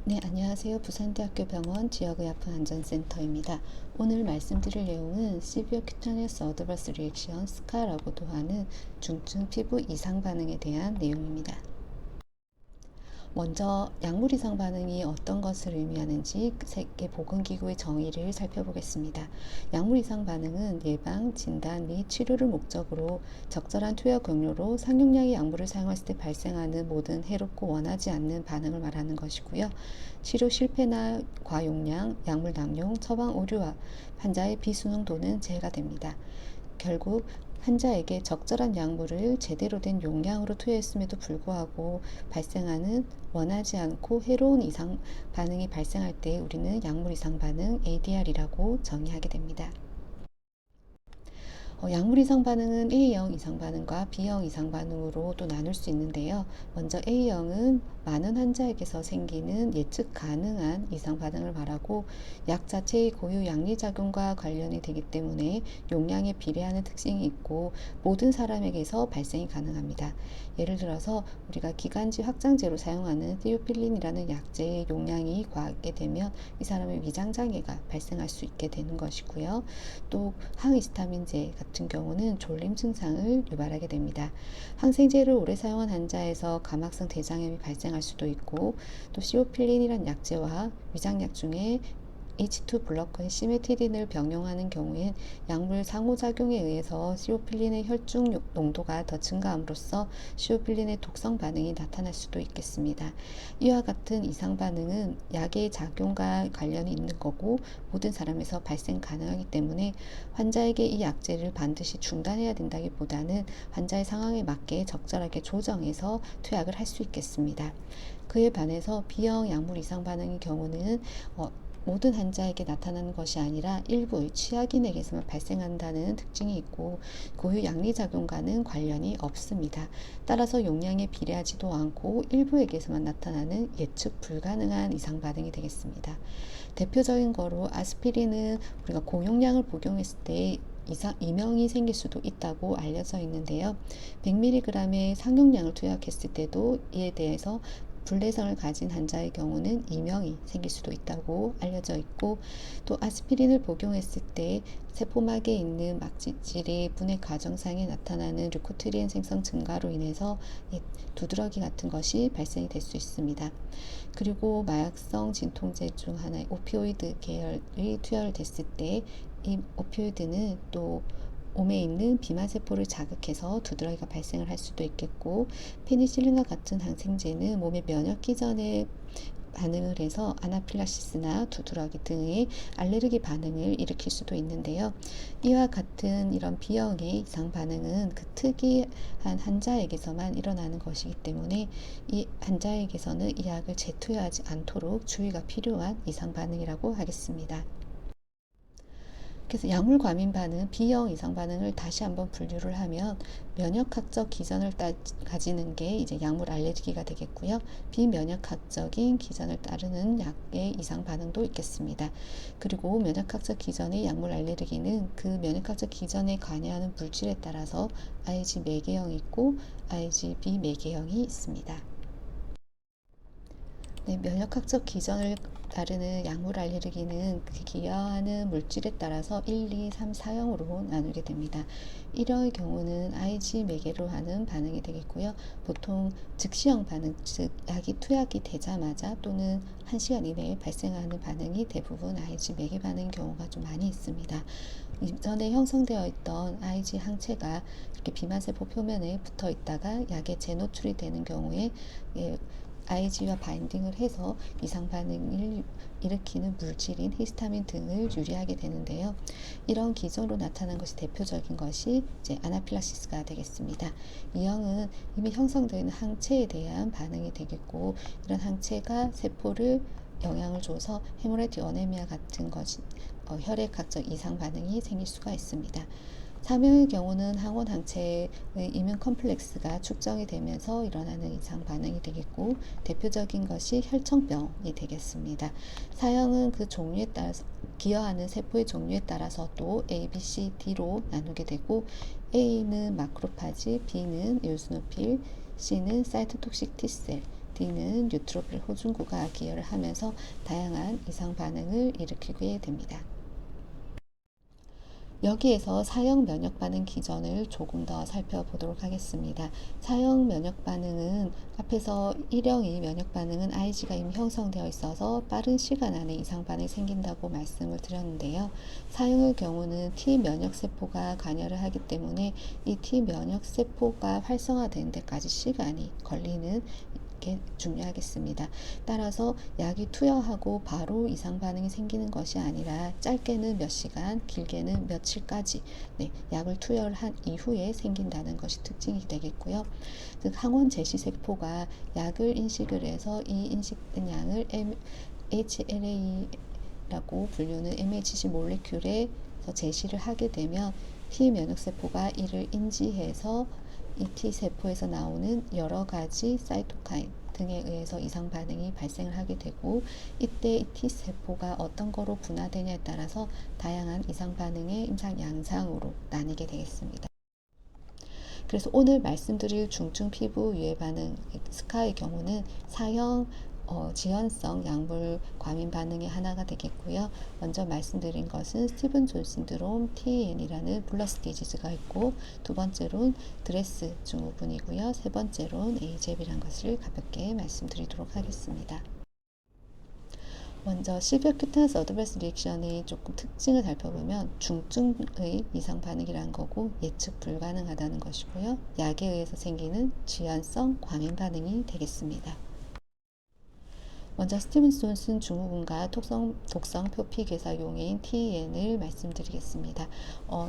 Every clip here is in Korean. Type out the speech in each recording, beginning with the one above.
네, 안녕하세요. 부산대학교 병원 지역의약품안전센터입니다. 오늘 말씀드릴 내용은 Severe Cutaneous Adverse Reaction, SCA라고도 하는 중증 피부 이상 반응에 대한 내용입니다. 먼저 약물 이상 반응이 어떤 것을 의미하는지 세계보건기구의 정의를 살펴보겠습니다. 약물 이상 반응은 예방, 진단 및 치료를 목적으로 적절한 투여 경로로 상용량의 약물을 사용했을 때 발생하는 모든 해롭고 원하지 않는 반응을 말하는 것이고요. 치료 실패나 과용량, 약물 남용, 처방 오류와 환자의 비순응도는 재해가 됩니다. 결국 환자에게 적절한 약물을 제대로 된 용량으로 투여했음에도 불구하고 발생하는 원하지 않고 해로운 이상 반응이 발생할 때 우리는 약물 이상 반응 ADR이라고 정의하게 됩니다. 약물 이상 반응은 A형 이상 반응과 B형 이상 반응으로 또 나눌 수 있는데요. 먼저 A형은 많은 환자에게서 생기는 예측 가능한 이상 반응을 말하고 약 자체의 고유 양리작용과 관련이 되기 때문에 용량에 비례하는 특징이 있고 모든 사람에게서 발생이 가능합니다. 예를 들어서 우리가 기관지 확장제로 사용하는 티오필린이라는 약제의 용량이 과하게 되면 이 사람의 위장장애가 발생할 수 있게 되는 것이고요. 또 항히스타민제 같은 경우는 졸림 증상을 유발하게 됩니다. 항생제를 오래 사용한 환자에서 감막성 대장염이 발생할 수도 있고 또 시오필린이란 약제와 위장약 중에 H2 블러커인 시메티딘을 병용하는 경우엔 약물 상호작용에 의해서 시오필린의 혈중 농도가 더 증가함으로써 시오필린의 독성 반응이 나타날 수도 있겠습니다. 이와 같은 이상 반응은 약의 작용과 관련이 있는 거고 모든 사람에서 발생 가능하기 때문에 환자에게 이 약제를 반드시 중단해야 된다기보다는 환자의 상황에 맞게 적절하게 조정해서 투약을 할 수 있겠습니다. 그에 반해서 B형 약물 이상 반응의 경우는 모든 환자에게 나타나는 것이 아니라 일부의 취약인에게서만 발생한다는 특징이 있고 고유 양리작용과는 관련이 없습니다. 따라서 용량에 비례하지도 않고 일부에게서만 나타나는 예측 불가능한 이상 반응이 되겠습니다. 대표적인 거로 아스피린은 우리가 고용량을 복용했을 때 이명이 생길 수도 있다고 알려져 있는데요. 100mg의 상용량을 투약했을 때도 이에 대해서 불내성을 가진 환자의 경우는 이명이 생길 수도 있다고 알려져 있고 또 아스피린을 복용했을 때 세포막에 있는 막질의 분해 과정상에 나타나는 류코트리엔 생성 증가로 인해서 두드러기 같은 것이 발생이 될 수 있습니다. 그리고 마약성 진통제 중 하나의 오피오이드 계열이 투여됐을 때 이 오피오이드는 또 몸에 있는 비만세포를 자극해서 두드러기가 발생을 할 수도 있겠고 페니실린과 같은 항생제는 몸의 면역기전에 반응을 해서 아나필락시스나 두드러기 등의 알레르기 반응을 일으킬 수도 있는데요. 이와 같은 이런 B형의 이상 반응은 그 특이한 환자에게서만 일어나는 것이기 때문에 이 환자에게서는 이 약을 재투여하지 않도록 주의가 필요한 이상 반응이라고 하겠습니다. 그래서 약물 과민 반응, B형 이상 반응을 다시 한번 분류를 하면 면역학적 기전을 가지는 게 이제 약물 알레르기가 되겠고요. 비면역학적인 기전을 따르는 약의 이상 반응도 있겠습니다. 그리고 면역학적 기전의 약물 알레르기는 그 면역학적 기전에 관여하는 물질에 따라서 IG 매개형이 있고 IgB 매개형이 있습니다. 네, 면역학적 기전을 따르는 약물 알레르기는 그 기여하는 물질에 따라서 1, 2, 3, 4형으로 나누게 됩니다. 이러의 경우는 IG 매개로 하는 반응이 되겠고요. 보통 즉시형 반응, 즉 약이 투약이 되자마자 또는 1시간 이내에 발생하는 반응이 대부분 IG 매개 반응인 경우가 좀 많이 있습니다. 이전에 형성되어 있던 IG 항체가 이렇게 비만세포 표면에 붙어 있다가 약에 재노출이 되는 경우에 Ig와 바인딩을 해서 이상 반응을 일으키는 물질인 히스타민 등을 유리하게 되는데요. 이런 기전으로 나타난 것이 대표적인 것이 이제 아나필락시스가 되겠습니다. 이 형은 이미 형성되어 있는 항체에 대한 반응이 되겠고 이런 항체가 세포를 영향을 줘서 헤모라이틱 어네미아 같은 것이 혈액학적 이상 반응이 생길 수가 있습니다. 사명의 경우는 항원 항체의 이뮨 컴플렉스가 축적이 되면서 일어나는 이상 반응이 되겠고 대표적인 것이 혈청병이 되겠습니다. 사형은 그 종류에 따라서 기여하는 세포의 종류에 따라서 또 A, B, C, D로 나누게 되고 A는 마크로파지, B는 에오스노필, C는 사이토톡식 T셀, D는 뉴트로필 호중구가 기여를 하면서 다양한 이상 반응을 일으키게 됩니다. 여기에서 사형 면역 반응 기전을 조금 더 살펴보도록 하겠습니다. 사형 면역 반응은 앞에서 일형의 면역 반응은 Ig가 이미 형성되어 있어서 빠른 시간 안에 이상 반응이 생긴다고 말씀을 드렸는데요. 사형의 경우는 T 면역 세포가 관여를 하기 때문에 이 T 면역 세포가 활성화되는 데까지 시간이 걸리는 게 중요하겠습니다. 따라서 약이 투여하고 바로 이상 반응이 생기는 것이 아니라 짧게는 몇 시간, 길게는 며칠까지 약을 투여를 한 이후에 생긴다는 것이 특징이 되겠고요. 즉 항원 제시 세포가 약을 인식을 해서 이 인식된 양을 HLA라고 불리는 MHC 몰레큘에 제시를 하게 되면 T 면역세포가 이를 인지해서 이 T세포에서 나오는 여러 가지 사이토카인 등에 의해서 이상 반응이 발생을 하게 되고, 이때 이 T세포가 어떤 거로 분화되냐에 따라서 다양한 이상 반응의 임상 양상으로 나뉘게 되겠습니다. 그래서 오늘 말씀드릴 중증 피부 유해 반응 스카의 경우는 사형 지연성 약물 과민 반응의 하나가 되겠고요. 먼저 말씀드린 것은 스티븐 존 신드롬 TN이라는 블러스 디지즈가 있고, 두 번째로는 드레스 증후군이고요. 세 번째로는 에이잽이라는 것을 가볍게 말씀드리도록 하겠습니다. 먼저 시비어 큐타너스 어드버스 리액션의 조금 특징을 살펴보면 중증의 이상 반응이라는 거고 예측 불가능하다는 것이고요. 약에 의해서 생기는 지연성 과민 반응이 되겠습니다. 먼저 스티븐슨 증후군과 독성 표피 괴사 용해인 TN을 말씀드리겠습니다.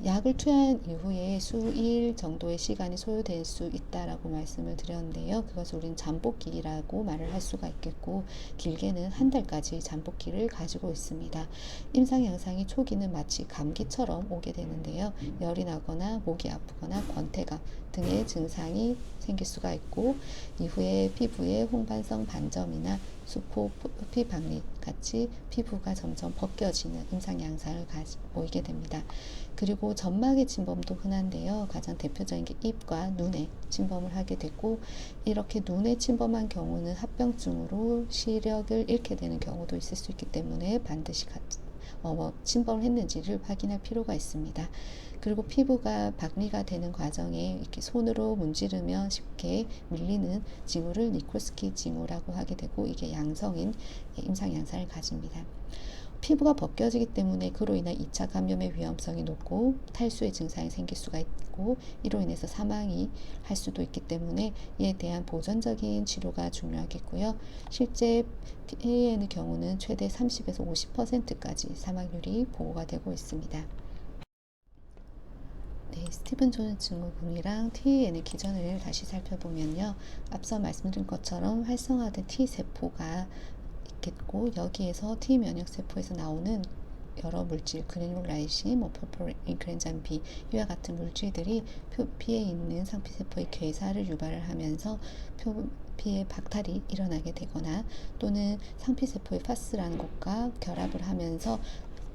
약을 투여한 이후에 수일 정도의 시간이 소요될 수 있다라고 말씀을 드렸는데요. 그것을 우리는 잠복기라고 말을 할 수가 있겠고, 길게는 한 달까지 잠복기를 가지고 있습니다. 임상 양상이 초기는 마치 감기처럼 오게 되는데요. 열이 나거나 목이 아프거나 권태감 등의 증상이 생길 수가 있고, 이후에 피부에 홍반성 반점이나 수포, 표피 박리 같이 피부가 점점 벗겨지는 임상 양상을 보이게 됩니다. 그리고 점막의 침범도 흔한데요. 가장 대표적인 게 입과 눈에 침범을 하게 되고, 이렇게 눈에 침범한 경우는 합병증으로 시력을 잃게 되는 경우도 있을 수 있기 때문에 반드시 침범을 했는지를 확인할 필요가 있습니다. 그리고 피부가 박리가 되는 과정에 이렇게 손으로 문지르면 쉽게 밀리는 징후를 니콜스키 징후라고 하게 되고, 이게 양성인 임상 양상을 가집니다. 피부가 벗겨지기 때문에 그로 인한 2차 감염의 위험성이 높고 탈수의 증상이 생길 수가 있고, 이로 인해서 사망이 할 수도 있기 때문에 이에 대한 보존적인 치료가 중요하겠고요. 실제 PAN의 경우는 최대 30에서 50%까지 사망률이 보고가 되고 있습니다. 스티븐 존 증후군이랑 TN의 기전을 다시 살펴보면요. 앞서 말씀드린 것처럼 활성화된 T세포가 있겠고, 여기에서 T 면역세포에서 나오는 여러 물질, 그래놀라이신, 퍼포인크렌잔 B 이와 같은 물질들이 표피에 있는 상피세포의 괴사를 유발을 하면서 표피에 박탈이 일어나게 되거나, 또는 상피세포의 파스라는 것과 결합을 하면서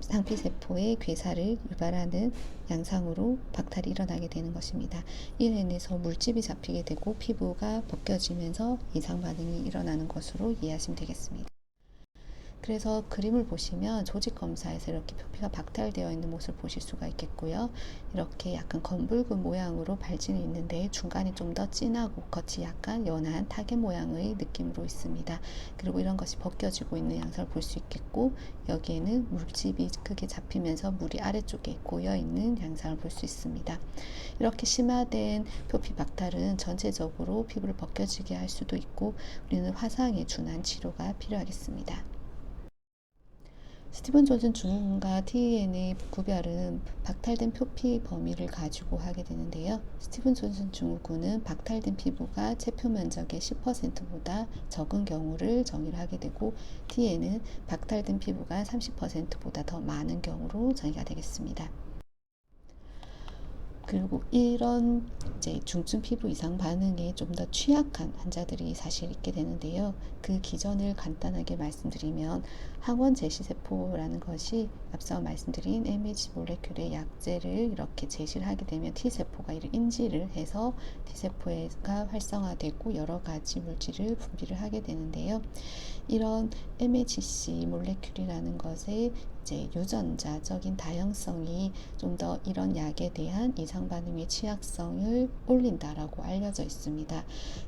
상피세포의 괴사를 유발하는 양상으로 박탈이 일어나게 되는 것입니다. 이로 인해서 물집이 잡히게 되고 피부가 벗겨지면서 이상 반응이 일어나는 것으로 이해하시면 되겠습니다. 그래서 그림을 보시면 조직 검사에서 이렇게 표피가 박탈되어 있는 모습을 보실 수가 있겠고요. 이렇게 약간 검붉은 모양으로 발진이 있는데 중간이 좀 더 진하고 겉이 약간 연한 타겟 모양의 느낌으로 있습니다. 그리고 이런 것이 벗겨지고 있는 양상을 볼 수 있겠고, 여기에는 물집이 크게 잡히면서 물이 아래쪽에 고여 있는 양상을 볼 수 있습니다. 이렇게 심화된 표피 박탈은 전체적으로 피부를 벗겨지게 할 수도 있고, 우리는 화상에 준한 치료가 필요하겠습니다. 스티븐 존슨 증후군과 TN의 구별은 박탈된 표피 범위를 가지고 하게 되는데요. 스티븐 존슨 증후군은 박탈된 피부가 체표 면적의 10%보다 적은 경우를 정의를 하게 되고, TN은 박탈된 피부가 30%보다 더 많은 경우로 정의가 되겠습니다. 그리고 이런 이제 중증 피부 이상 반응에 좀 더 취약한 환자들이 사실 있게 되는데요. 그 기전을 간단하게 말씀드리면 항원 제시세포라는 것이 앞서 말씀드린 MH 몰레큘의 약제를 이렇게 제시를 하게 되면 T세포가 이를 인지를 해서 T세포가 활성화되고 여러 가지 물질을 분비를 하게 되는데요. 이런 MHC 몰레큘이라는 것의 이제 유전자적인 다양성이 좀 더 이런 약에 대한 이상 반응의 취약성을 올린다라고 알려져 있습니다.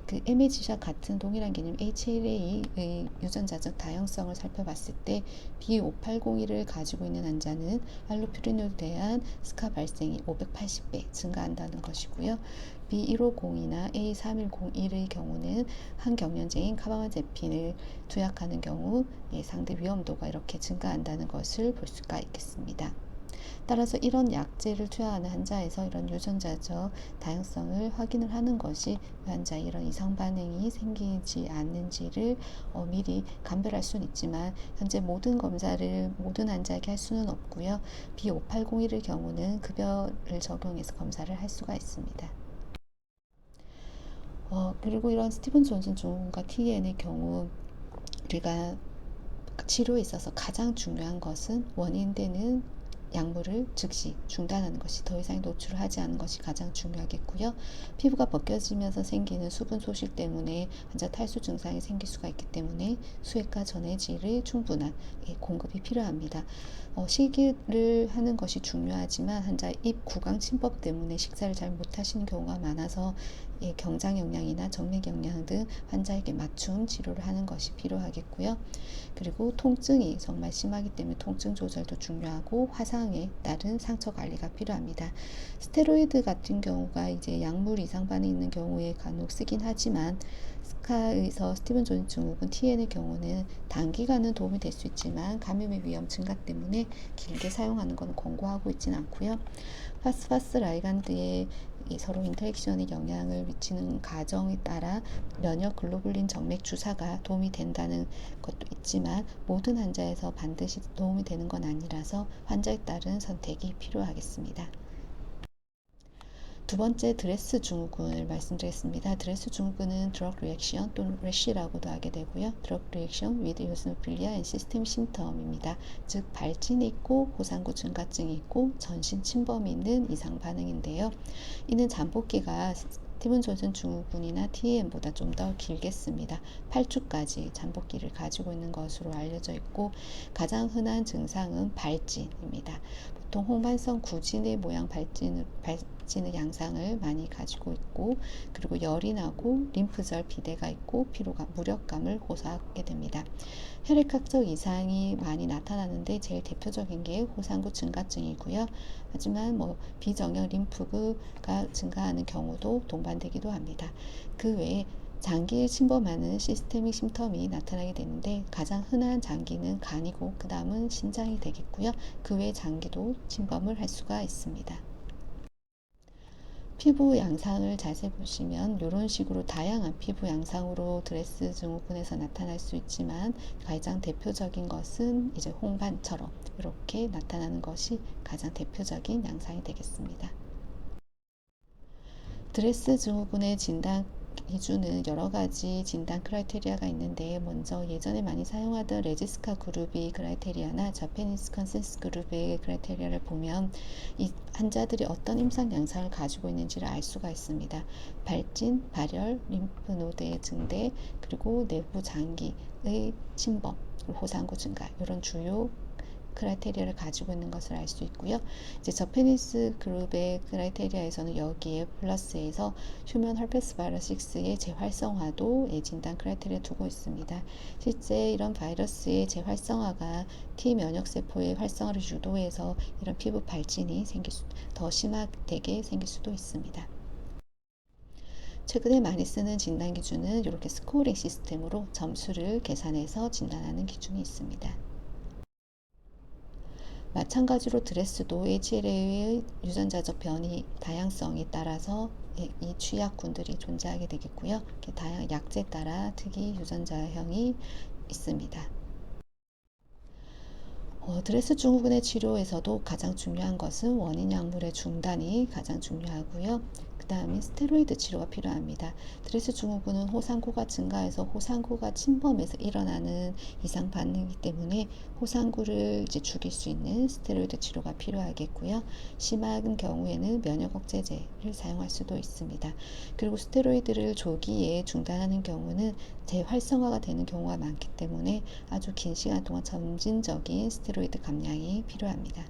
그 MHC와 같은 동일한 개념 HLA의 유전자적 다양성을 살펴봤을 때 B5801을 가지고 있는 환자는 알로퓨리놀에 대한 스카 발생이 580배 증가한다는 것이고요. B1502나 A3101의 경우는 항경련제인 카바마제핀을 투약하는 경우 상대 위험도가 이렇게 증가한다는 것을 볼 수가 있겠습니다. 따라서 이런 약제를 투여하는 환자에서 이런 유전자적 다양성을 확인을 하는 것이 환자의 이런 이상 반응이 생기지 않는지를 미리 감별할 수는 있지만 현재 모든 검사를 모든 환자에게 할 수는 없고요. B5801의 경우는 급여를 적용해서 검사를 할 수가 있습니다. 그리고 이런 스티븐 존슨 증후군과 TN의 경우 우리가 치료에 있어서 가장 중요한 것은 원인되는 약물을 즉시 중단하는 것이 더 이상 노출을 하지 않는 것이 가장 중요하겠고요. 피부가 벗겨지면서 생기는 수분 소실 때문에 환자 탈수 증상이 생길 수가 있기 때문에 수액과 전해질의 충분한 공급이 필요합니다. 식이를 하는 것이 중요하지만 환자의 입 구강 침법 때문에 식사를 잘 못하시는 경우가 많아서 경장 영양이나 정맥 영양 등 환자에게 맞춤 치료를 하는 것이 필요하겠고요. 그리고 통증이 정말 심하기 때문에 통증 조절도 중요하고 화상에 따른 상처 관리가 필요합니다. 스테로이드 같은 경우가 이제 약물 이상 반응이 있는 경우에 간혹 쓰긴 하지만 스카에서 스티븐 존슨 증후군 TN의 경우는 단기간은 도움이 될 수 있지만 감염의 위험 증가 때문에 길게 사용하는 것은 권고하고 있지는 않고요. 파스파스 라이간드의 서로 인터랙션에 영향을 미치는 과정에 따라 면역 글로불린 정맥 주사가 도움이 된다는 것도 있지만 모든 환자에서 반드시 도움이 되는 건 아니라서 환자에 따른 선택이 필요하겠습니다. 두 번째 드레스 증후군을 말씀드리겠습니다. 드레스 증후군은 드럭 리액션 또는 래쉬라고도 하게 되고요. 드럭 리액션 with eosinophilia and systemic symptom입니다. 즉 발진이 있고 호상구 증가증이 있고 전신 침범이 있는 이상 반응인데요. 이는 잠복기가 스티븐 존슨 증후군이나 TEM보다 좀 더 길겠습니다. 8주까지 잠복기를 가지고 있는 것으로 알려져 있고 가장 흔한 증상은 발진입니다. 보통 홍반성 구진의 모양 발진의 양상을 많이 가지고 있고 그리고 열이 나고 림프절 비대가 있고 피로감, 무력감을 호소하게 됩니다. 혈액학적 이상이 많이 나타나는데 제일 대표적인 게 호상구 증가증이고요. 하지만 비정형 림프가 증가하는 경우도 동반되기도 합니다. 그 외에 장기에 침범하는 시스테믹 심텀이 나타나게 되는데 가장 흔한 장기는 간이고 그 다음은 신장이 되겠고요. 그 외에 장기도 침범을 할 수가 있습니다. 피부 양상을 자세히 보시면 이런 식으로 다양한 피부 양상으로 드레스 증후군에서 나타날 수 있지만 가장 대표적인 것은 이제 홍반처럼 이렇게 나타나는 것이 가장 대표적인 양상이 되겠습니다. 드레스 증후군의 진단 기준은 여러 가지 진단 크라이테리아가 있는데 먼저 예전에 많이 사용하던 레지스카 그룹의 크라이테리아나 자페니스 컨센서스 그룹의 크라이테리아를 보면 이 환자들이 어떤 임상 양상을 가지고 있는지를 알 수가 있습니다. 발진, 발열, 림프노드의 증대, 그리고 내부 장기의 침범, 호상구 증가 이런 주요 크라이테리아를 가지고 있는 것을 알 수 있고요. 이제 저페니스 그룹의 크라이테리아에서는 여기에 플러스해서 휴먼 herpes virus 6의 재활성화도 진단 크라이테리아에 두고 있습니다. 실제 이런 바이러스의 재활성화가 T 면역세포의 활성화를 유도해서 이런 피부 발진이 더 심하게 생길 수도 있습니다. 최근에 많이 쓰는 진단 기준은 이렇게 스코어링 시스템으로 점수를 계산해서 진단하는 기준이 있습니다. 마찬가지로 드레스도 HLA의 유전자적 변이 다양성에 따라서 이 취약군들이 존재하게 되겠고요. 다양한 약제에 따라 특이 유전자형이 있습니다. 드레스 증후군의 치료에서도 가장 중요한 것은 원인 약물의 중단이 가장 중요하고요. 그 다음에 스테로이드 치료가 필요합니다. 스트레스 증후군은 호상구가 증가해서 호상구가 침범해서 일어나는 이상 반응이기 때문에 호상구를 이제 죽일 수 있는 스테로이드 치료가 필요하겠고요. 심한 경우에는 면역 억제제를 사용할 수도 있습니다. 그리고 스테로이드를 조기에 중단하는 경우는 재활성화가 되는 경우가 많기 때문에 아주 긴 시간 동안 점진적인 스테로이드 감량이 필요합니다.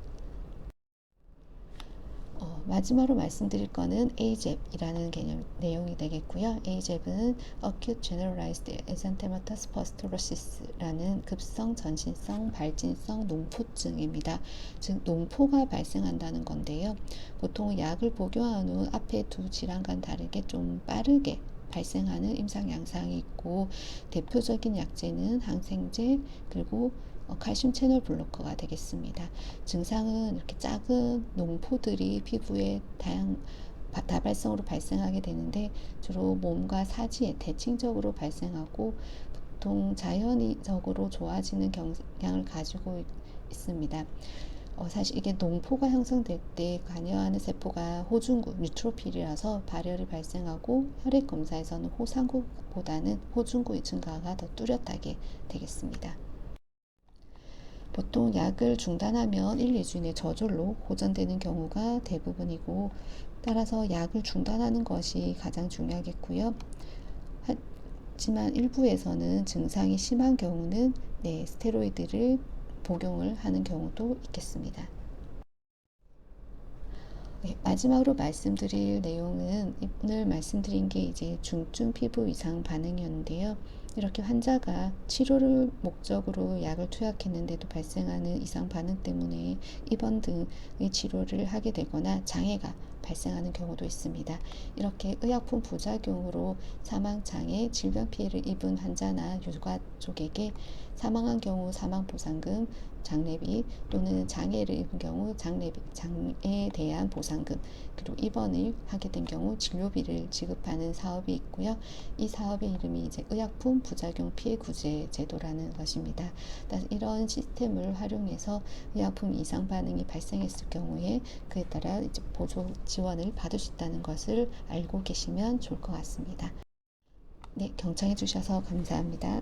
마지막으로 말씀드릴 거는 AGEP이라는 개념 내용이 되겠고요. AGEP은 Acute Generalized Exanthematous Pustulosis라는 급성 전신성 발진성 농포증입니다. 즉 농포가 발생한다는 건데요. 보통 약을 복용한 후 앞에 두 질환과는 다르게 좀 빠르게 발생하는 임상 양상이 있고 대표적인 약제는 항생제 그리고 칼슘 채널 블로커가 되겠습니다. 증상은 이렇게 작은 농포들이 피부에 다발성으로 발생하게 되는데 주로 몸과 사지에 대칭적으로 발생하고 보통 자연적으로 좋아지는 경향을 가지고 있습니다. 사실 이게 농포가 형성될 때 관여하는 세포가 호중구, 뉴트로필이라서 발열이 발생하고 혈액 검사에서는 호상구보다는 호중구의 증가가 더 뚜렷하게 되겠습니다. 보통 약을 중단하면 1, 2주 내 저절로 호전되는 경우가 대부분이고 따라서 약을 중단하는 것이 가장 중요하겠고요. 하지만 일부에서는 증상이 심한 경우는 스테로이드를 복용을 하는 경우도 있겠습니다. 마지막으로 말씀드릴 내용은 오늘 말씀드린 게 이제 중증 피부 이상 반응이었는데요. 이렇게 환자가 치료를 목적으로 약을 투약했는데도 발생하는 이상 반응 때문에 입원 등의 치료를 하게 되거나 장애가 발생하는 경우도 있습니다. 이렇게 의약품 부작용으로 사망장애, 질병 피해를 입은 환자나 유가족에게 사망한 경우 사망보상금, 장례비 또는 장애를 입은 경우 장애에 대한 보상금 그리고 입원을 하게 된 경우 진료비를 지급하는 사업이 있고요. 이 사업의 이름이 이제 의약품 부작용 피해 구제 제도라는 것입니다. 이런 시스템을 활용해서 의약품 이상 반응이 발생했을 경우에 그에 따라 이제 보조 지원을 받을 수 있다는 것을 알고 계시면 좋을 것 같습니다. 네, 경청해 주셔서 감사합니다.